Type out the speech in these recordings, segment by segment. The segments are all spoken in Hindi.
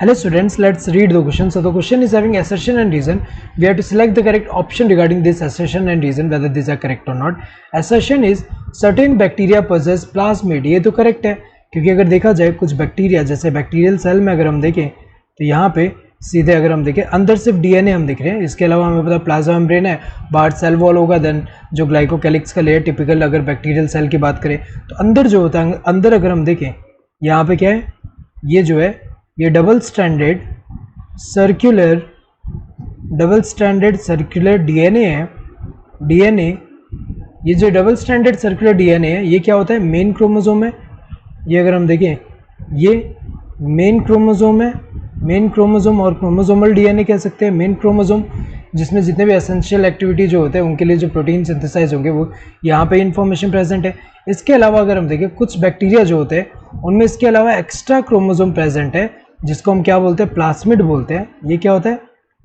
Hello students, let's read the question. So the question is having assertion and reason. We have to select the correct option regarding this assertion and reason whether these are correct or not. Assertion is certain bacteria possess plasmid. ये तो correct है क्योंकि अगर देखा जाए कुछ बैक्टीरिया जैसे बैक्टीरियल सेल में अगर हम देखें तो यहाँ पे सीधे अगर हम देखें अंदर सिर्फ डीएनए हम दिख रहे हैं, इसके अलावा हमें पता प्लाज्मा मेम्ब्रेन है, बाहर सेल वॉल होगा, देन जो ग्लाइकोकैलिक्स का लेयर टिपिकल अगर बैक्टीरियल सेल की बात करें तो अंदर जो होता है अंदर अगर हम देखें यहाँ पे क्या है, ये जो है ये डबल स्टैंडर्ड सर्कुलर डीएनए है। डीएनए ये जो डबल स्टैंडर्ड सर्कुलर डीएनए है ये क्या होता है, मेन क्रोमोसोम है। ये अगर हम देखें ये मेन क्रोमोसोम है, मेन क्रोमोसोम और क्रोमोसोमल डीएनए कह सकते हैं। मेन क्रोमोसोम जिसमें जितने भी एसेंशियल एक्टिविटी जो होते हैं उनके लिए जो प्रोटीन सिंथेसाइज होंगे वो यहाँ पे इंफॉर्मेशन प्रेजेंट है। इसके अलावा अगर हम देखें कुछ बैक्टीरिया जो होते हैं उनमें इसके अलावा एक्स्ट्रा क्रोमोसोम प्रेजेंट है जिसको हम क्या बोलते हैं, प्लास्मिड बोलते हैं। ये क्या होता है,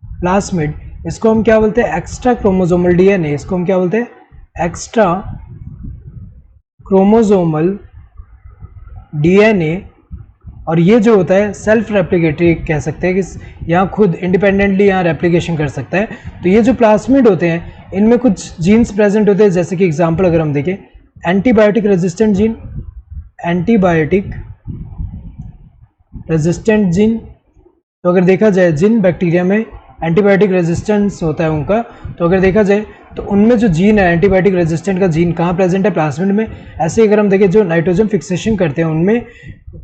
प्लास्मिड। इसको हम क्या बोलते हैं, एक्स्ट्रा क्रोमोसोमल डीएनए। इसको हम क्या बोलते हैं, एक्स्ट्रा क्रोमोसोमल डीएनए। और ये जो होता है सेल्फ रेप्लिकेटरी कह सकते हैं कि यहाँ खुद इंडिपेंडेंटली यहाँ रेप्लिकेशन कर सकता है। तो ये जो प्लास्मिड होते हैं इनमें कुछ जीन्स प्रेजेंट होते हैं, जैसे कि एग्जांपल अगर हम देखें antibiotic resistant gene, antibiotic resistant gene. तो अगर देखा जाए जिन बैक्टीरिया में एंटीबायोटिक रेजिस्टेंस होता है उनका, तो अगर देखा जाए तो उनमें जो जीन है एंटीबायोटिक रेजिस्टेंट का जीन कहाँ प्रेजेंट है, प्लास्मिड में। ऐसे ही अगर हम देखें जो नाइट्रोजन फिक्सेशन करते हैं उनमें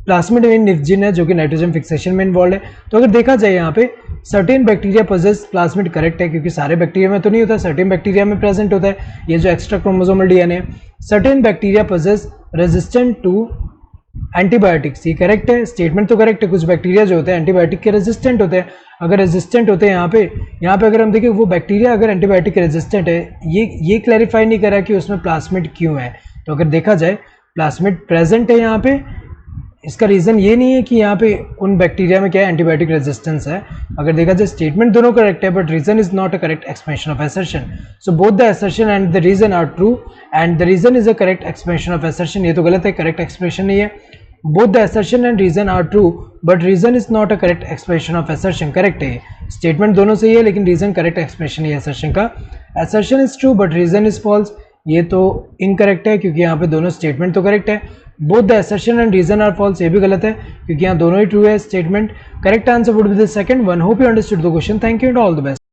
प्लास्मिड में निफ जीन है जो कि नाइट्रोजन फिक्सेशन में इन्वॉल्व है। तो अगर देखा जाए यहाँ पे certain bacteria possess plasmid correct है क्योंकि सारे बैक्टीरिया में तो नहीं होता, सर्टेन बैक्टीरिया में प्रेजेंट होता है ये जो extra chromosomal DNA. Certain bacteria possess resistant to antibiotics, ये करेक्ट है, स्टेटमेंट तो करेक्ट है। कुछ बैक्टीरिया जो होते हैं एंटीबायोटिक के रेजिस्टेंट होते हैं। अगर रेजिस्टेंट होते हैं यहाँ पे अगर हम देखें वो बैक्टीरिया अगर एंटीबायोटिक रेजिस्टेंट है, ये क्लैरिफाई नहीं करा कि उसमें प्लास्मिड क्यों है। तो अगर देखा जाए प्लास्मिड प्रेजेंट है यहाँ पे, इसका रीज़न ये नहीं है कि यहाँ पे उन बैक्टीरिया में क्या है एंटीबायोटिक रेजिस्टेंस है। अगर देखा जाए स्टेटमेंट दोनों करेक्ट है but reason is not a correct explanation of assertion. So both the assertion and the reason are true and the reason is a correct explanation of assertion. ये तो गलत है, करेक्ट एक्सप्लेनेशन नहीं है। Both the assertion and reason are true but reason is not a correct explanation of assertion. Correct है, स्टेटमेंट दोनों सही है लेकिन रीजन करेक्ट एक्सप्लेनेशन है असर्शन का। Assertion is true but reason is false, ये तो इनकरेक्ट है क्योंकि यहाँ पे दोनों स्टेटमेंट तो करेक्ट है। Both the assertion and reason are false, ये भी गलत है क्योंकि यहाँ दोनों ही ट्रू है statement. Correct answer would be the second one. Hope you understood the question. Thank you and all the best.